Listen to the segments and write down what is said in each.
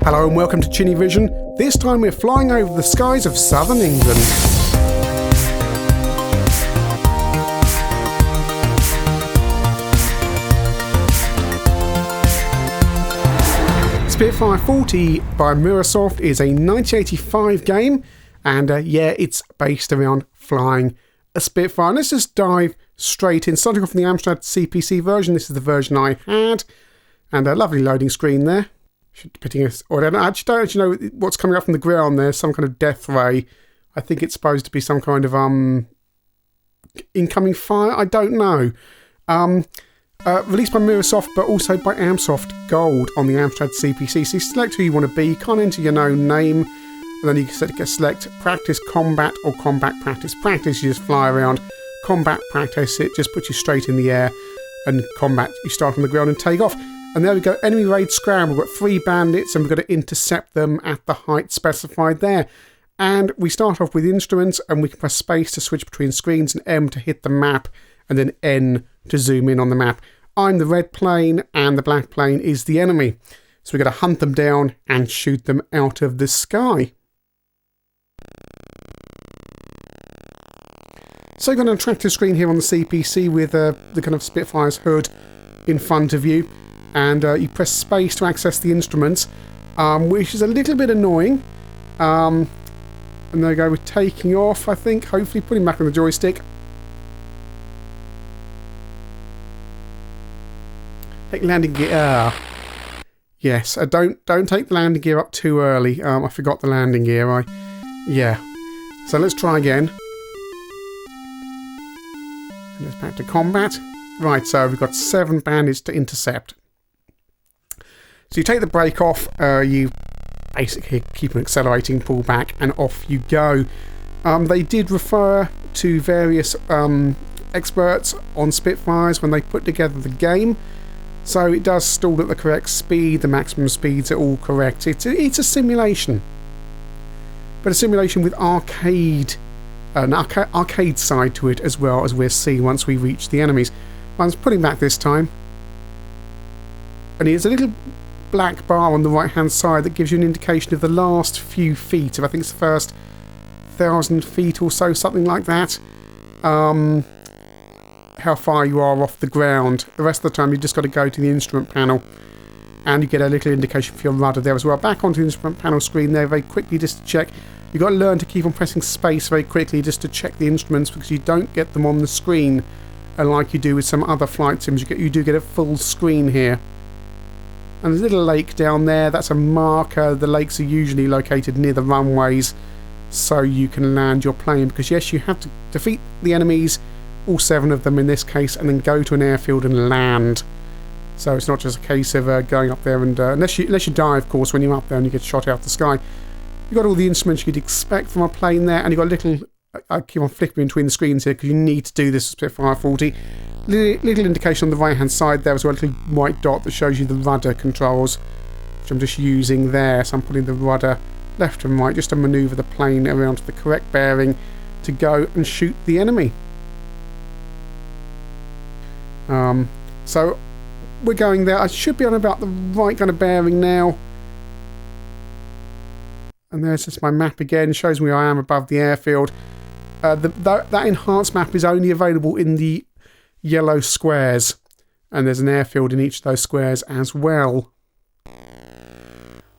Hello and welcome to ChinnyVision. This time we're flying over the skies of southern England. Spitfire 40 by Mirrorsoft is a 1985 game, and yeah, it's based around flying a Spitfire. Let's just dive straight in, starting off from the Amstrad CPC version. This is the version I had, and a lovely loading screen there. Or I actually don't actually know what's coming up from the ground there. Some kind of death ray. I think it's supposed to be some kind of incoming fire. I don't know. Released by Mirrorsoft, but also by Amsoft Gold on the Amstrad CPC. So you select who you want to be. You can't enter your own name, and then you can select practice, combat, or combat practice. Practice, you just fly around. Combat practice, it just puts you straight in the air, and combat, you start on the ground and take off. And there we go, enemy raid scram. We've got 3 bandits and we've got to intercept them at the height specified there. And we start off with instruments, and we can press space to switch between screens and M to hit the map, and then N to zoom in on the map. I'm the red plane and the black plane is the enemy. So we've got to hunt them down and shoot them out of the sky. So you've got an attractive screen here on the CPC with the kind of Spitfire's hood in front of you. And you press space to access the instruments, which is a little bit annoying. And there we go, we're taking off, I think, hopefully putting back on the joystick. Take landing gear. Yes, don't take the landing gear up too early. I forgot the landing gear. Yeah. So let's try again. And it's back to combat. Right, so we've got 7 bandits to intercept. So you take the brake off, you basically keep on accelerating, pull back, and off you go. They did refer to various experts on Spitfires when they put together the game. So it does stall at the correct speed, the maximum speeds are all correct. It's a simulation. But a simulation with an arcade side to it, as well, as we'll see once we reach the enemies. I'm putting back this time. And here's a little black bar on the right hand side that gives you an indication of the last few feet of, I think it's the first 1,000 feet or so, something like that, how far you are off the ground. The rest of the time you just got to go to the instrument panel and you get a little indication for your rudder there as well. Back onto the instrument panel screen there very quickly, just to check. You've got to learn to keep on pressing space very quickly just to check the instruments, because you don't get them on the screen like you do with some other flight sims. You do get a full screen here. And there's a little lake down there, that's a marker. The lakes are usually located near the runways, so you can land your plane, because yes, you have to defeat the enemies, all 7 of them in this case, and then go to an airfield and land. So it's not just a case of going up there and, unless you die, of course, when you're up there and you get shot out the sky. You've got all the instruments you'd expect from a plane there, and you've got a little, I keep on flipping between the screens here because you need to do this with Spitfire 40. Little indication on the right hand side there as well, a little white dot that shows you the rudder controls, which I'm just using there. So I'm putting the rudder left and right just to manoeuvre the plane around to the correct bearing to go and shoot the enemy. So we're going there. I should be on about the right kind of bearing now. And there's just my map again, shows me where I am above the airfield. That enhanced map is only available in the yellow squares, and there's an airfield in each of those squares as well.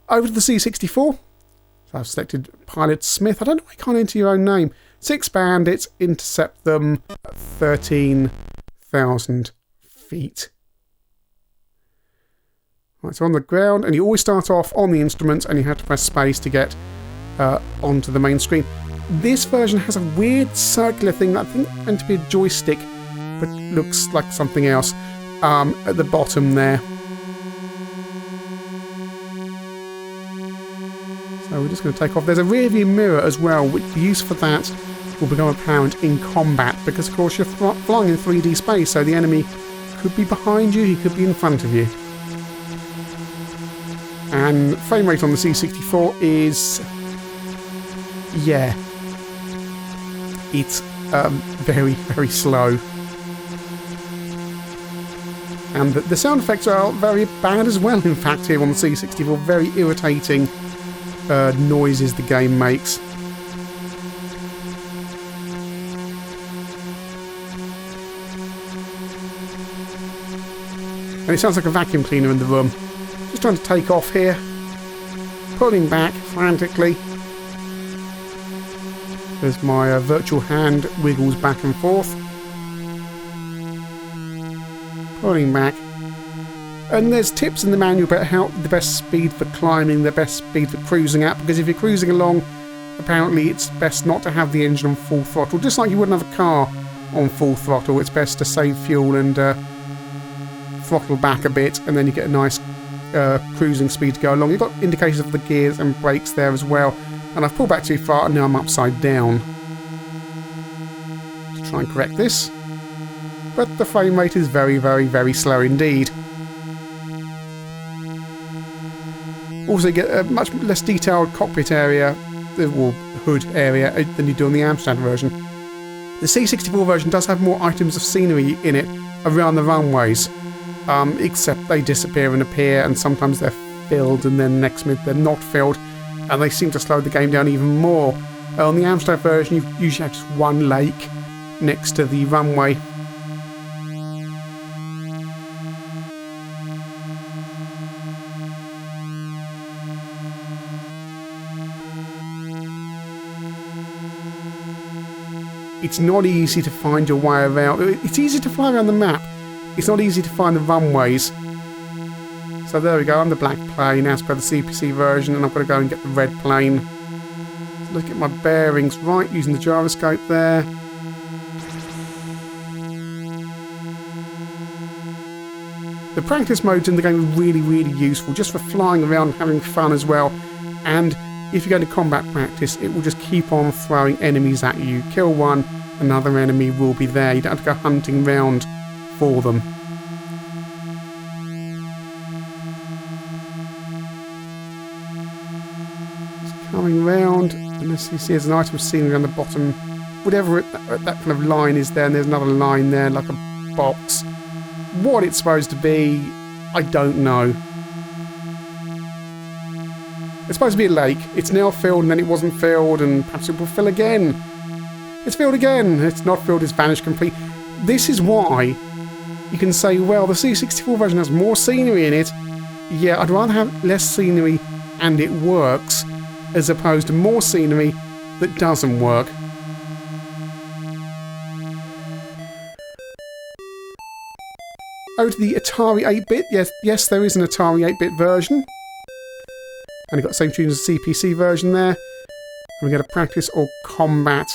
Over to the C64. So I've selected Pilot Smith. I don't know why you can't enter your own name. 6 bandits, intercept them at 13,000 feet. Right, so on the ground, and you always start off on the instruments, and you have to press space to get onto the main screen. This version has a weird circular thing that I think is meant to be a joystick, but looks like something else at the bottom there. So we're just going to take off. There's a rear view mirror as well, which the use for that will become apparent in combat, because of course you're flying in 3D space, so the enemy could be behind you, he could be in front of you. And frame rate on the C64 is, yeah, it's very, very slow. And the sound effects are very bad as well, in fact, here on the C64. Very irritating noises the game makes. And it sounds like a vacuum cleaner in the room. Just trying to take off here. Pulling back frantically. There's my virtual hand wiggles back and forth. Pulling back. And there's tips in the manual about how the best speed for climbing, the best speed for cruising at, because if you're cruising along, apparently it's best not to have the engine on full throttle. Just like you wouldn't have a car on full throttle, it's best to save fuel and throttle back a bit, and then you get a nice cruising speed to go along. You've got indications of the gears and brakes there as well, and I've pulled back too far and now I'm upside down. Let's try and correct this. But the frame rate is very, very, very slow indeed. Also, you get a much less detailed cockpit area, or hood area, than you do on the Amstrad version. The C64 version does have more items of scenery in it around the runways, except they disappear and appear, and sometimes they're filled, and then next minute they're not filled, and they seem to slow the game down even more. On the Amstrad version, you usually have just one lake next to the runway. It's not easy to find your way around. It's easy to fly around the map. It's not easy to find the runways. So there we go, I'm the black plane as per the CPC version, and I've got to go and get the red plane. Look at my bearings right, using the gyroscope there. The practice modes in the game are really, really useful, just for flying around and having fun as well. And if you go to combat practice, it will just keep on throwing enemies at you. Kill one, another enemy will be there. You don't have to go hunting around for them. Just coming round, and you see there's an item of scenery on the bottom. Whatever that kind of line is there, and there's another line there, like a box. What it's supposed to be, I don't know. It's supposed to be a lake. It's now filled and then it wasn't filled, and perhaps it will fill again. It's filled again. It's not filled, it's vanished completely. This is why you can say, well, the C64 version has more scenery in it. Yeah, I'd rather have less scenery and it works, as opposed to more scenery that doesn't work. Over to the Atari 8-bit. Yes, there is an Atari 8-bit version. And you've got the same tune as the CPC version there. And we get a practice or combat.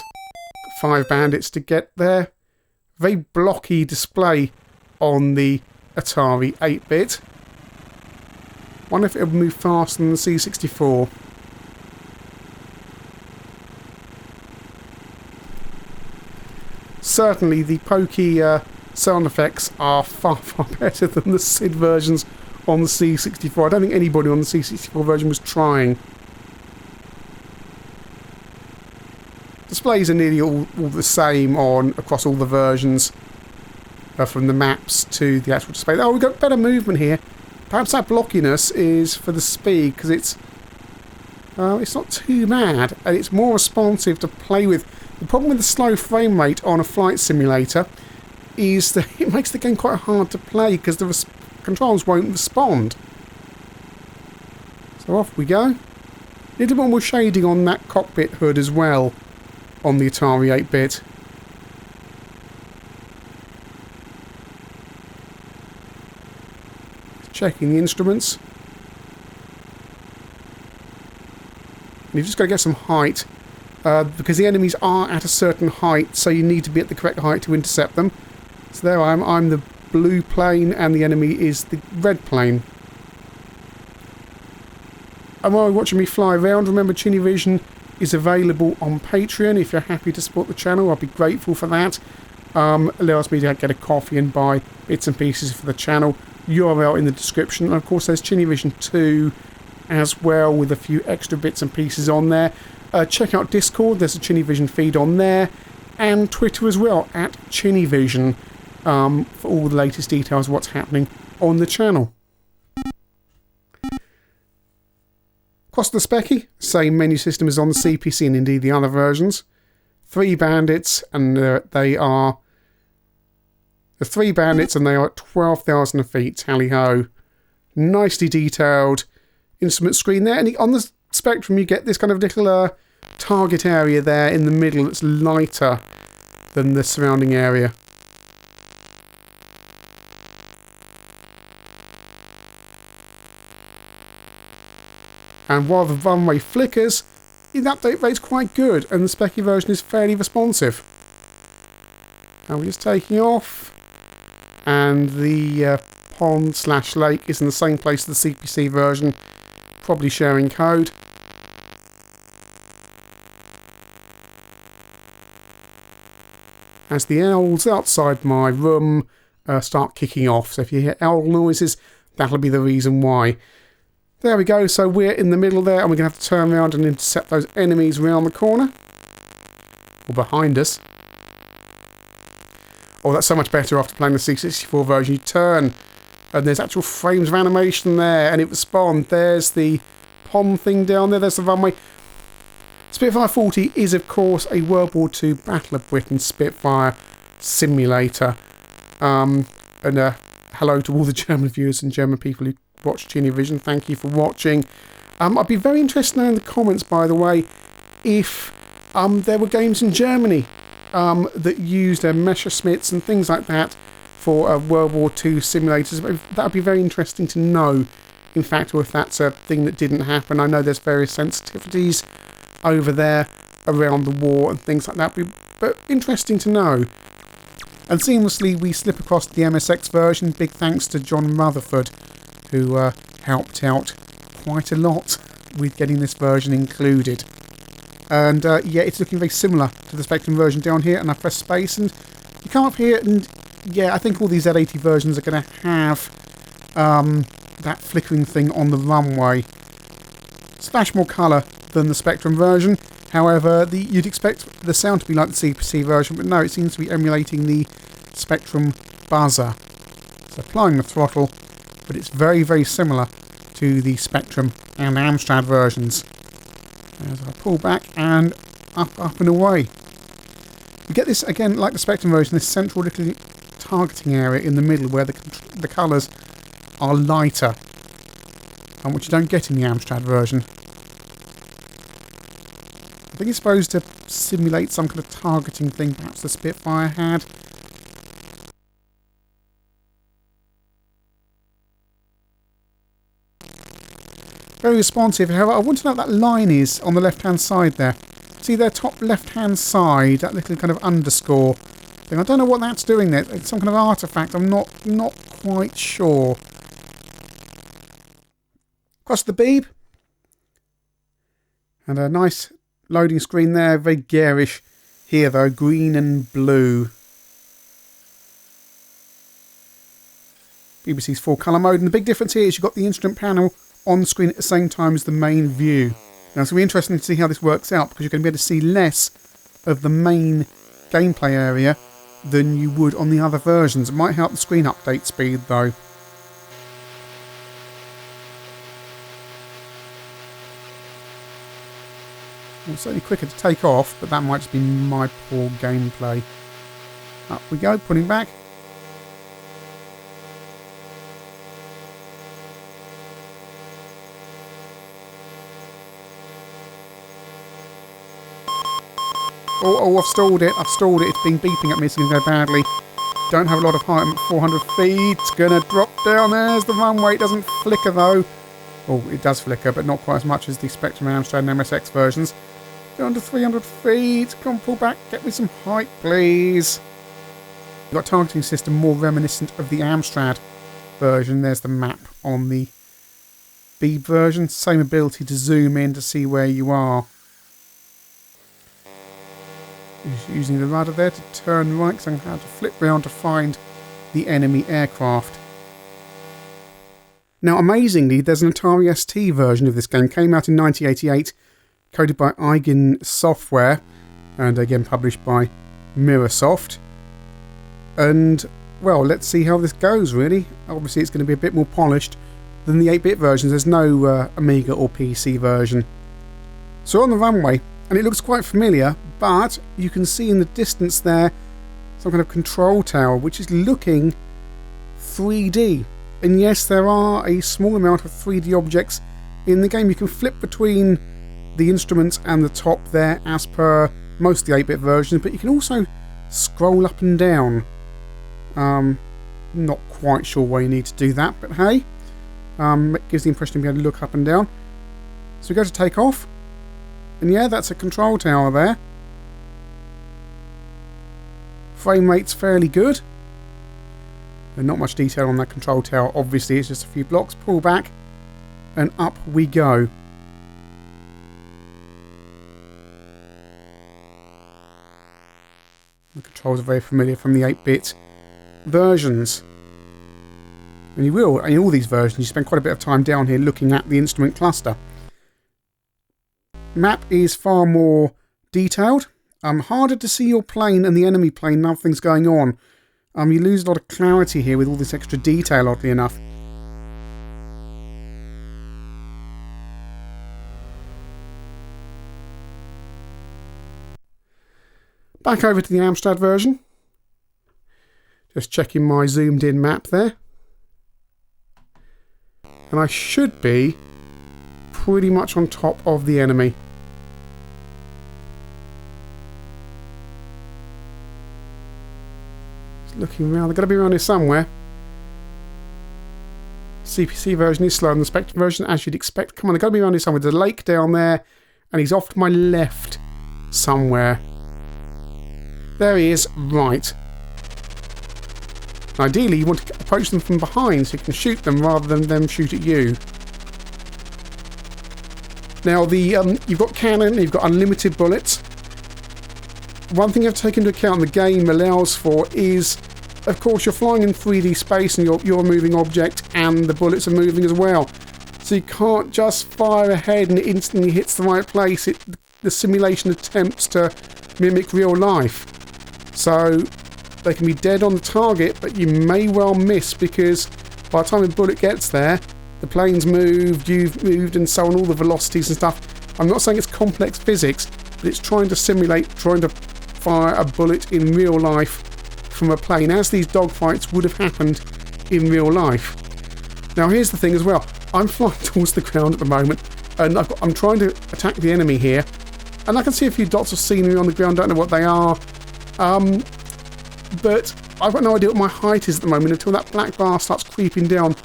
Got 5 bandits to get there. Very blocky display on the Atari 8-bit. Wonder if it'll move faster than the C64. Certainly the pokey sound effects are far, far better than the SID versions on the C64. I don't think anybody on the C64 version was trying. Displays are nearly all the same across all the versions, from the maps to the actual display. Oh, we've got better movement here. Perhaps that blockiness is for the speed, because it's not too bad, and it's more responsive to play with. The problem with the slow frame rate on a flight simulator is that it makes the game quite hard to play, because the controls won't respond. So off we go. A little bit more shading on that cockpit hood as well on the Atari 8-bit. Checking the instruments. And you've just got to get some height, because the enemies are at a certain height, so you need to be at the correct height to intercept them. So there I am. I'm the blue plane and the enemy is the red plane. And while you're watching me fly around, remember ChinnyVision is available on Patreon. If you're happy to support the channel, I'll be grateful for that. Allows me to get a coffee and buy bits and pieces for the channel. URL in the description. And of course there's ChinnyVision 2 as well, with a few extra bits and pieces on there. Check out Discord, there's a ChinnyVision feed on there. And Twitter as well, at ChinnyVision. for all the latest details of what's happening on the channel. Across the specky, same menu system as on the CPC and indeed the other versions. 3 bandits, and they are the 3 bandits, and they are at 12,000 feet. Tally ho! Nicely detailed instrument screen there, and on the Spectrum you get this kind of little target area there in the middle that's lighter than the surrounding area. And while the runway flickers, the update rate's quite good, and the specky version is fairly responsive. Now we're just taking off, and the pond/lake is in the same place as the CPC version, probably sharing code. As the owls outside my room start kicking off, so if you hear owl noises, that'll be the reason why. There we go, so we're in the middle there, and we're going to have to turn around and intercept those enemies around the corner. Or behind us. Oh, that's so much better after playing the C64 version. You turn, and there's actual frames of animation there, and it responds. There's the pond thing down there, there's the runway. Spitfire 40 is, of course, a World War II Battle of Britain Spitfire simulator. And hello to all the German viewers and German people who watch ChinnyVision. Thank you for watching. I'd be very interested to know in the comments, by the way, if there were games in Germany that used Messerschmitts and things like that for World War II simulators. That would be very interesting to know, in fact, or if that's a thing that didn't happen. I know there's various sensitivities over there around the war and things like that, but interesting to know. And seamlessly we slip across the MSX version. Big thanks to John Rutherford, who helped out quite a lot with getting this version included. And yeah, it's looking very similar to the Spectrum version down here, and I press space and you come up here, and yeah, I think all these Z80 versions are going to have that flickering thing on the runway. Splash more colour than the Spectrum version. However, you'd expect the sound to be like the CPC version, but no, it seems to be emulating the Spectrum buzzer. So applying the throttle, but it's very, very similar to the Spectrum and Amstrad versions. As I pull back and up and away. You get this, again, like the Spectrum version, this central little targeting area in the middle where the colours are lighter, and which you don't get in the Amstrad version. I think it's supposed to simulate some kind of targeting thing perhaps the Spitfire had. Very responsive. However, I want to know what that line is on the left-hand side there. See their top left-hand side, that little kind of underscore thing. I don't know what that's doing there. It's some kind of artifact. I'm not quite sure. Across the beeb. And a nice loading screen there. Very garish here, though. Green and blue. BBC's full colour mode. And the big difference here is you've got the instrument panel on the screen at the same time as the main view. Now it's going to be interesting to see how this works out, because you're going to be able to see less of the main gameplay area than you would on the other versions. It might help the screen update speed though. It's certainly quicker to take off, but that might just be my poor gameplay. Up we go, putting back. Oh, I've stalled it. It's been beeping at me. It's going to go badly. Don't have a lot of height. I'm at 400 feet. It's going to drop down. There's the runway. It doesn't flicker though. Oh, it does flicker, but not quite as much as the Spectrum, Amstrad and MSX versions. Down to 300 feet. Come on, pull back. Get me some height, please. You've got a targeting system more reminiscent of the Amstrad version. There's the map on the Beeb version. Same ability to zoom in to see where you are. Using the rudder there to turn right, because I'm going to have to flip round to find the enemy aircraft. Now, amazingly, there's an Atari ST version of this game. Came out in 1988, coded by Eigen Software, and again published by Mirrorsoft. And well, let's see how this goes, really. Obviously, it's going to be a bit more polished than the 8-bit versions. There's no Amiga or PC version. So on the runway, and it looks quite familiar, but you can see in the distance there some kind of control tower, which is looking 3D. And yes, there are a small amount of 3D objects in the game. You can flip between the instruments and the top there, as per most of the 8-bit versions, but you can also scroll up and down. Not quite sure why you need to do that, but hey, it gives the impression of being able to look up and down. So we go to take off, and yeah, that's a control tower there. Frame rate's fairly good. And not much detail on that control tower, obviously, it's just a few blocks. Pull back, and up we go. The controls are very familiar from the 8-bit versions. And you will, in all these versions, you spend quite a bit of time down here looking at the instrument cluster. Map is far more detailed. Harder to see your plane and the enemy plane, nothing's going on. You lose a lot of clarity here with all this extra detail, oddly enough. Back over to the Amstrad version. Just checking my zoomed in map there. And I should be pretty much on top of the enemy. Just looking around, they've got to be around here somewhere. CPC version is slower than the Spectrum version, as you'd expect. Come on, they've got to be around here somewhere. There's a lake down there, and he's off to my left somewhere. There he is, right. Ideally, you want to approach them from behind so you can shoot them rather than them shoot at you. Now, you've got cannon, you've got unlimited bullets. One thing you have to take into account the game allows for is, of course, you're flying in 3D space and you're a moving object and the bullets are moving as well. So you can't just fire ahead and it instantly hits the right place. The simulation attempts to mimic real life. So they can be dead on the target, but you may well miss because by the time the bullet gets there, the plane's moved, you've moved, and so on, all the velocities and stuff. I'm not saying it's complex physics, but it's trying to simulate, trying to fire a bullet in real life from a plane, as these dogfights would have happened in real life. Now here's the thing as well, I'm flying towards the ground at the moment, and I'm trying to attack the enemy here, and I can see a few dots of scenery on the ground, don't know what they are. But I've got no idea what my height is at the moment until that black bar starts creeping down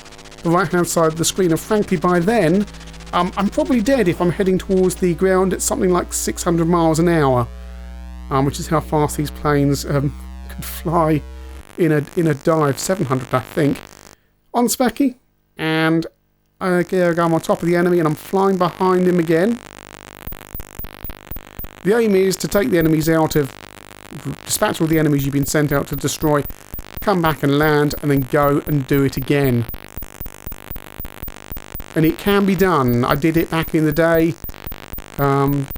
the right hand side of the screen, and frankly by then I'm probably dead if I'm heading towards the ground at something like 600 miles an hour, which is how fast these planes could fly in a dive. 700 I think. On Specky, and here I go, I'm on top of the enemy and I'm flying behind him again. The aim is to take the enemies out of dispatch all the enemies you've been sent out to destroy, come back and land, and then go and do it again. And it can be done. I did it back in the day.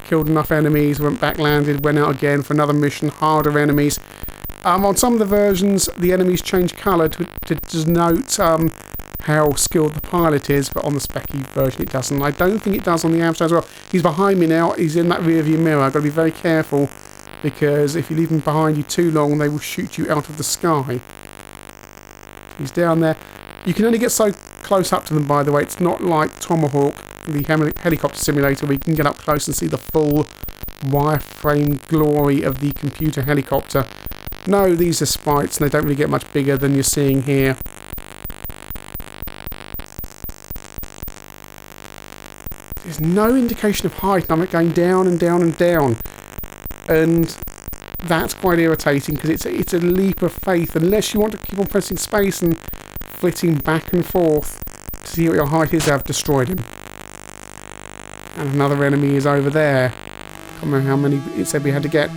Killed enough enemies, went back, landed, went out again for another mission, harder enemies. On some of the versions, the enemies change colour to denote how skilled the pilot is, but on the Specky version it doesn't. I don't think it does on the Amstrad as well. He's behind me now, he's in that rear view mirror. I've got to be very careful, because if you leave them behind you too long, they will shoot you out of the sky. He's down there. You can only get so close up to them, by the way. It's not like Tomahawk, the helicopter simulator, where you can get up close and see the full wireframe glory of the computer helicopter. No, these are sprites, and they don't really get much bigger than you're seeing here. There's no indication of height, and I'm going down and down and down. And that's quite irritating, because it's a leap of faith. Unless you want to keep on pressing space and flitting back and forth to see what your height is, I've destroyed him. And another enemy is over there. I can't remember how many it said we had to get.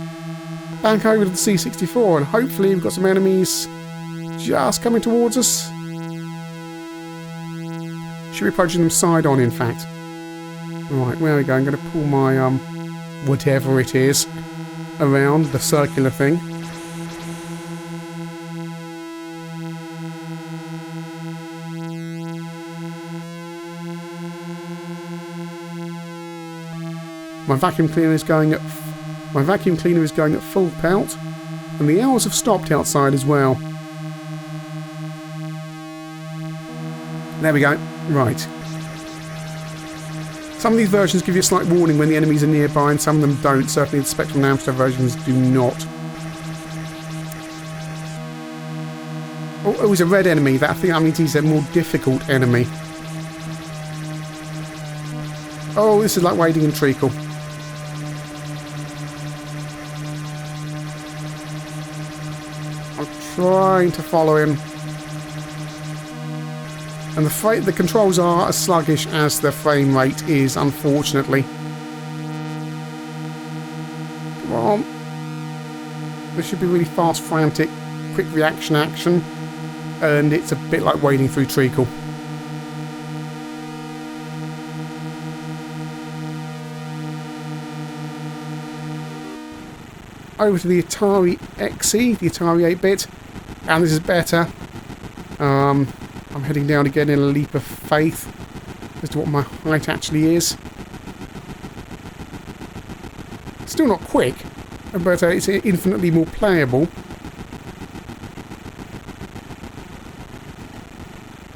Back over to the C64, and hopefully we've got some enemies just coming towards us. Should be approaching them side on, in fact. Right, where we go? I'm going to pull my whatever it is around the circular thing. My vacuum cleaner is going at full pelt, and the owls have stopped outside as well. There we go. Right. Some of these versions give you a slight warning when the enemies are nearby, and some of them don't. Certainly the Spectrum and Amstrad versions do not. Oh, he's a red enemy. I think that means he's a more difficult enemy. Oh, this is like wading in treacle. I'm trying to follow him. And the controls are as sluggish as the frame rate is, unfortunately. Come on. This should be really fast, frantic, quick reaction action. And it's a bit like wading through treacle. Over to the Atari XE, the Atari 8-bit, and this is better. I'm heading down again in a leap of faith as to what my height actually is. Still not quick, but it's infinitely more playable.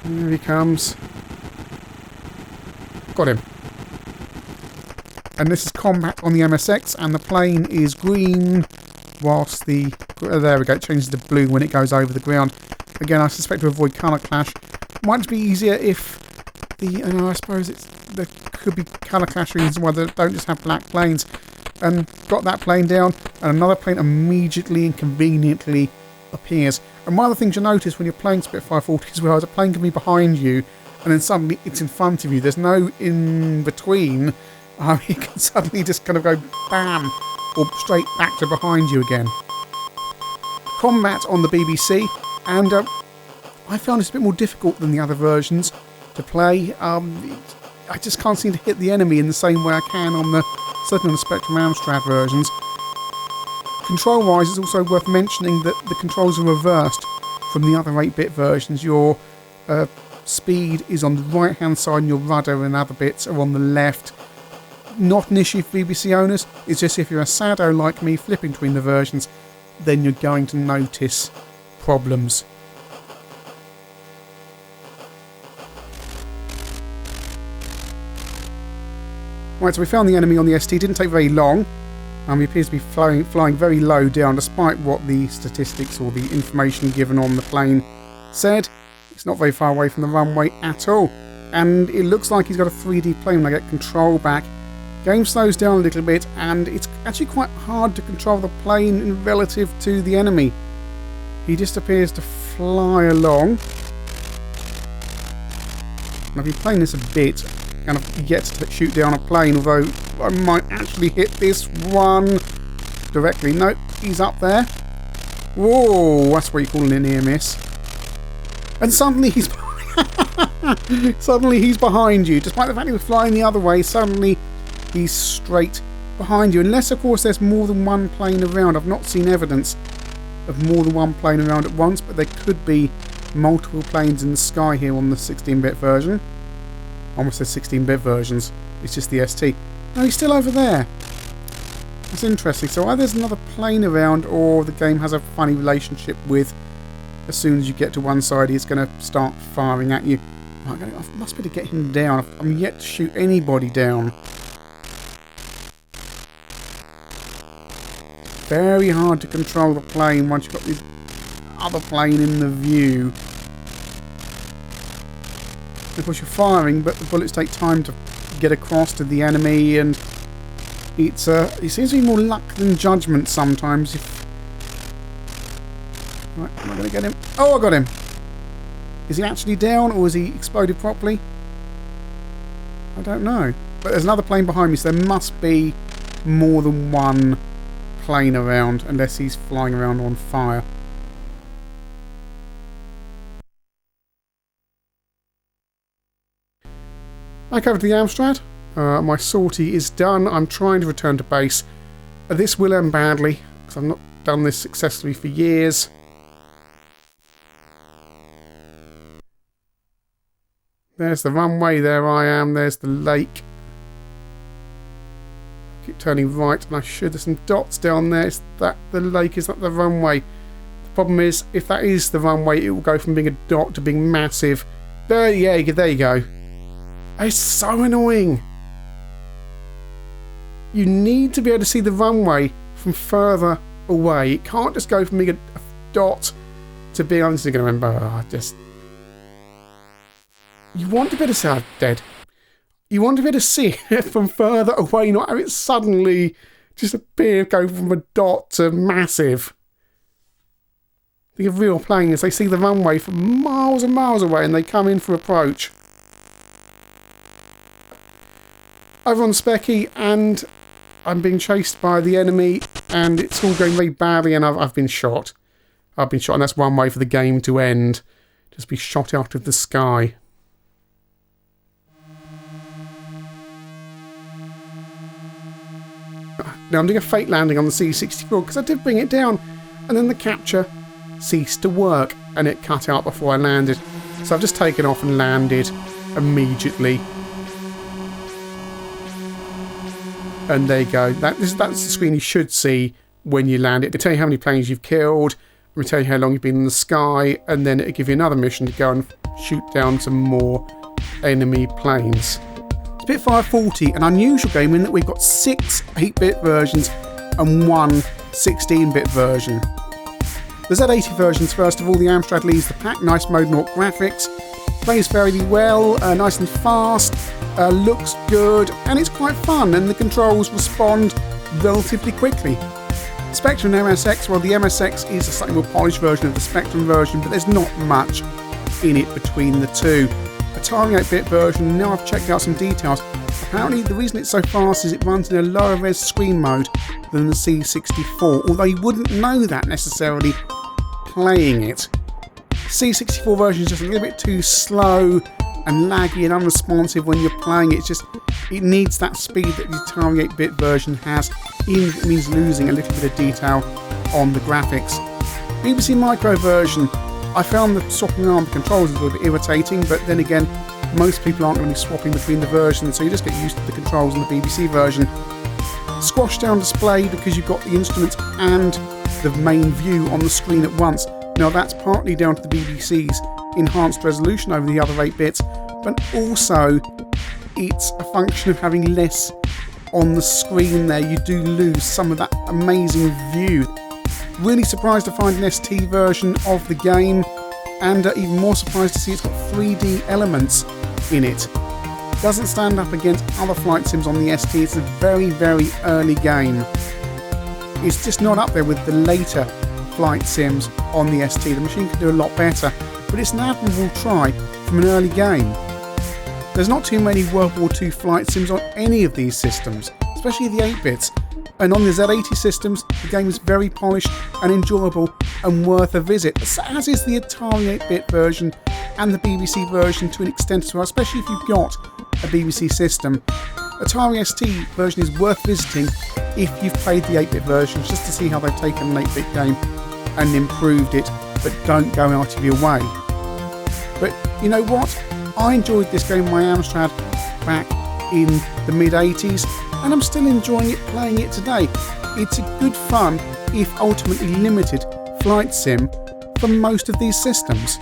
There he comes. Got him. And this is combat on the MSX, and the plane is green, whilst the... there we go, it changes to blue when it goes over the ground. Again, I suspect to avoid colour clash. Might be easier if the... I suppose there could be colour clash reasons why they don't just have black planes. And got that plane down, and another plane immediately and conveniently appears. And one of the things you notice when you're playing Spitfire 40 as well is a plane can be behind you, and then suddenly it's in front of you. There's no in between. You can suddenly just kind of go bam, or straight back to behind you again. Combat on the BBC, and I found this a bit more difficult than the other versions to play. I just can't seem to hit the enemy in the same way I can on the certainly on the Spectrum Amstrad versions. Control-wise, it's also worth mentioning that the controls are reversed from the other 8-bit versions. Your speed is on the right-hand side, and your rudder and other bits are on the left. Not an issue for BBC owners. It's just if you're a sado like me flipping between the versions, then you're going to notice problems. Right, so we found the enemy on the ST. Didn't take very long. He appears to be flying very low down, despite what the statistics or the information given on the plane said. It's not very far away from the runway at all. And it looks like he's got a 3D plane when I get control back. Game slows down a little bit, and it's actually quite hard to control the plane relative to the enemy. He just appears to fly along. And I've been playing this a bit, kind of yet to shoot down a plane, although I might actually hit this one directly. Nope, he's up there. Whoa, that's what you call an near miss. And suddenly he's suddenly he's behind you. Despite the fact he was flying the other way, suddenly he's straight behind you. Unless, of course, there's more than one plane around. I've not seen evidence of more than one plane around at once, but there could be multiple planes in the sky here on the 16-bit version. Almost the 16-bit versions. It's just the ST. No, he's still over there. That's interesting. So either there's another plane around, or the game has a funny relationship with, as soon as you get to one side, he's going to start firing at you. I must be able to get him down. I'm yet to shoot anybody down. Very hard to control the plane once you've got this other plane in the view. Of course, you're firing, but the bullets take time to get across to the enemy, and it seems to be more luck than judgment sometimes. Right, am I going to get him? Oh, I got him! Is he actually down, or has he exploded properly? I don't know. But there's another plane behind me, so there must be more than one plane around, unless he's flying around on fire. Back over to the Amstrad. My sortie is done. I'm trying to return to base. This will end badly, because I've not done this successfully for years. There's the runway, there I am, there's the lake. Keep turning right, and I should. There's some dots down there. Is that the lake? Is that the runway? The problem is, if that is the runway, it will go from being a dot to being massive. There you go. It's so annoying. You need to be able to see the runway from further away. It can't just go from being a dot to being... I'm just going to remember... You want to be able to see... I'm dead. You want to be able to see it from further away, not have it suddenly just appear, go from a dot to massive. Think of real planes. They see the runway from miles and miles away and they come in for approach. Over on Specky, and I'm being chased by the enemy, and it's all going very badly, and I've been shot. I've been shot, and that's one way for the game to end. Just be shot out of the sky. Now I'm doing a fake landing on the C64 because I did bring it down, and then the capture ceased to work, and it cut out before I landed. So I've just taken off and landed immediately. And there you go. That's the screen you should see when you land it. It'll tell you how many planes you've killed, it'll tell you how long you've been in the sky, and then it'll give you another mission to go and shoot down some more enemy planes. Spitfire 40, an unusual game in that we've got 6 8-bit versions and 1 16-bit version. The Z80 versions, first of all, the Amstrad leads the pack, nice mode naught graphics, plays very well, nice and fast, looks good, and it's quite fun, and the controls respond relatively quickly. Spectrum and MSX, well, the MSX is a slightly more polished version of the Spectrum version, but there's not much in it between the two. Atari 8-bit version, now I've checked out some details. Apparently the reason it's so fast is it runs in a lower res screen mode than the C64, although you wouldn't know that necessarily playing it. C64 version is just a little bit too slow and laggy and unresponsive when you're playing it. It needs that speed that the Atari 8-bit version has, even if it means losing a little bit of detail on the graphics. BBC Micro version, I found the swapping around the controls a little bit irritating, but then again, most people aren't going to be swapping between the versions, so you just get used to the controls in the BBC version. Squash down display because you've got the instruments and the main view on the screen at once. Now that's partly down to the BBC's enhanced resolution over the other 8-bits, but also it's a function of having less on the screen there. You do lose some of that amazing view. Really surprised to find an ST version of the game, and even more surprised to see it's got 3D elements in it. Doesn't stand up against other flight sims on the ST. It's a very, very early game. It's just not up there with the later flight sims on the ST. The machine can do a lot better, but it's an admirable try from an early game. There's not too many World War II flight sims on any of these systems, especially the 8-bits. And on the Z80 systems, the game is very polished and enjoyable and worth a visit, as is the Atari 8-bit version and the BBC version to an extent as well, especially if you've got a BBC system. Atari ST version is worth visiting if you've played the 8-bit versions, just to see how they've taken an 8-bit game and improved it, but don't go out of your way. But you know what? I enjoyed this game on my Amstrad back in the mid-80s, and I'm still enjoying it playing it today. It's a good fun, if ultimately limited, flight sim for most of these systems.